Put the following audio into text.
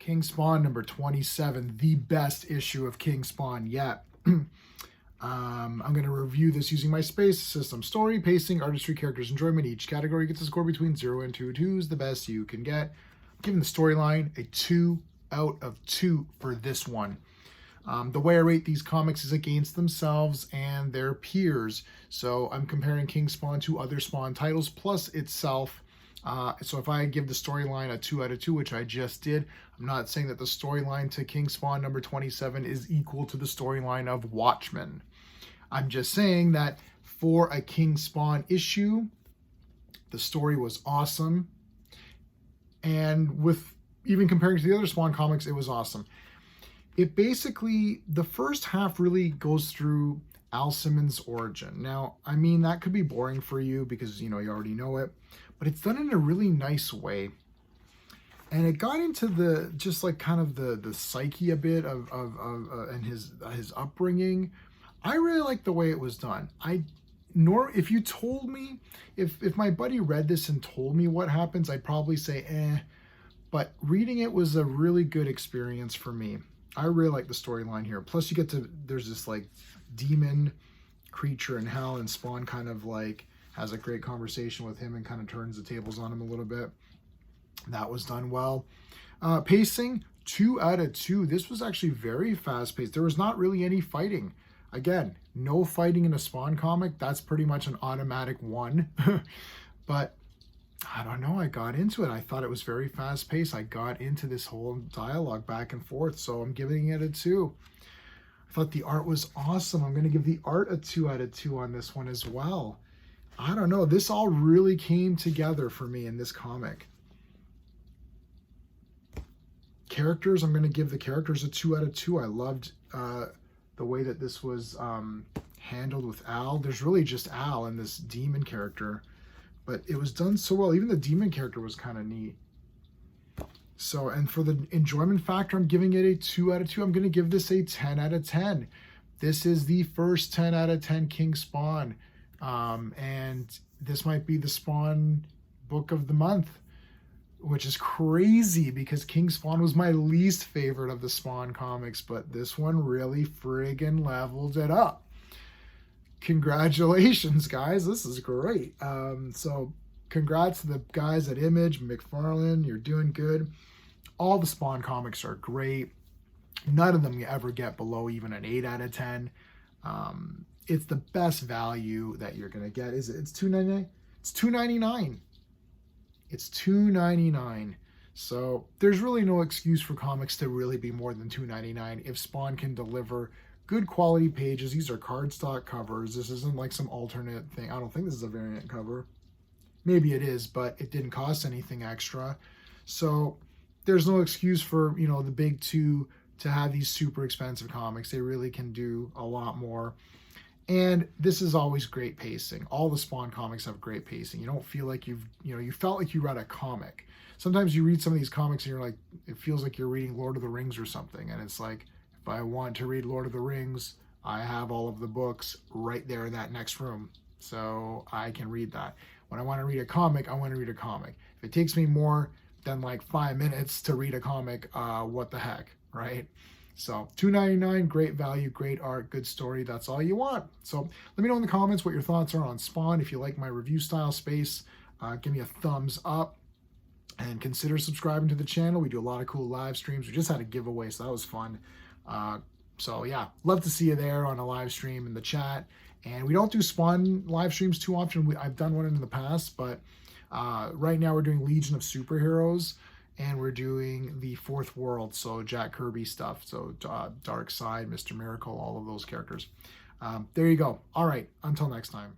King Spawn number 27, the best issue of King Spawn yet. I'm going to review this using my space system. Story, pacing, artistry, characters, enjoyment. Each category gets a score between 0 and 2. 2 is the best you can get. I'm giving the storyline a 2 out of 2 for this one. The way I rate these comics is against themselves and their peers. So I'm comparing King Spawn to other Spawn titles plus itself. So if I give the storyline a 2 out of 2, which I just did, I'm not saying that the storyline to King Spawn number 27 is equal to the storyline of Watchmen. I'm just saying that for a King Spawn issue, the story was awesome. And with even comparing to the other Spawn comics, it was awesome. It basically, the first half really goes through Al Simmons' origin. Now, I mean, that could be boring for you because, you already know it, but it's done in a really nice way. And it got into the, just like kind of the psyche a bit of and his upbringing. I really like the way it was done. If you told me, if my buddy read this and told me what happens, I'd probably say, eh. But reading it was a really good experience for me. I really like the storyline here. Plus you get to, there's this like demon creature in hell, and Spawn kind of like has a great conversation with him and kind of turns the tables on him a little bit. That was done well. Pacing, 2 out of 2. This was actually very fast paced. There was not really any fighting. Again, no fighting in a Spawn comic. That's pretty much an automatic 1. But I don't know, I got into it. I thought it was very fast paced. I got into this whole dialogue back and forth, so I'm giving it a 2. I thought the art was awesome. I'm going to give the art a 2 out of 2 on this one as well. I don't know, this all really came together for me in this comic. Characters, I'm going to give the characters a 2 out of 2. I loved the way that this was handled with Al. There's really just Al and this demon character. But it was done so well. Even the demon character was kind of neat. So, and for the enjoyment factor, I'm giving it a 2 out of 2. I'm going to give this a 10 out of 10. This is the first 10 out of 10 King Spawn. And this might be the Spawn book of the month, which is crazy because King Spawn was my least favorite of the Spawn comics, but this one really friggin' leveled it up. Congratulations, guys. This is great. So congrats to the guys at Image, McFarlane. You're doing good. All the Spawn comics are great. None of them you ever get below even an 8 out of 10. It's the best value that you're going to get. Is it? It's $2.99? It's $2.99. It's $2.99. So there's really no excuse for comics to really be more than $2.99 if Spawn can deliver good quality pages. These are cardstock covers. This isn't like some alternate thing. I don't think this is a variant cover. Maybe it is, but it didn't cost anything extra. So there's no excuse for, the big two to have these super expensive comics. They really can do a lot more. And this is always great pacing. All the Spawn comics have great pacing. You don't feel like you felt like you read a comic. Sometimes you read some of these comics and you're like, it feels like you're reading Lord of the Rings or something. And it's like, if I want to read Lord of the Rings, I have all of the books right there in that next room. So I can read that. When I want to read a comic, I want to read a comic. If it takes me more than like 5 minutes to read a comic, what the heck, right? So $2.99, great value, great art, good story. That's all you want. So let me know in the comments what your thoughts are on Spawn. If you like my review style space, give me a thumbs up and consider subscribing to the channel. We do a lot of cool live streams. We just had a giveaway, so that was fun. So yeah, love to see you there on a live stream in the chat. And we don't do Spawn live streams too often. I've done one in the past, but right now we're doing Legion of Superheroes, and we're doing the Fourth World, so Jack Kirby stuff, so Dark Side, Mr. Miracle, all of those characters. There you go. All right, until next time.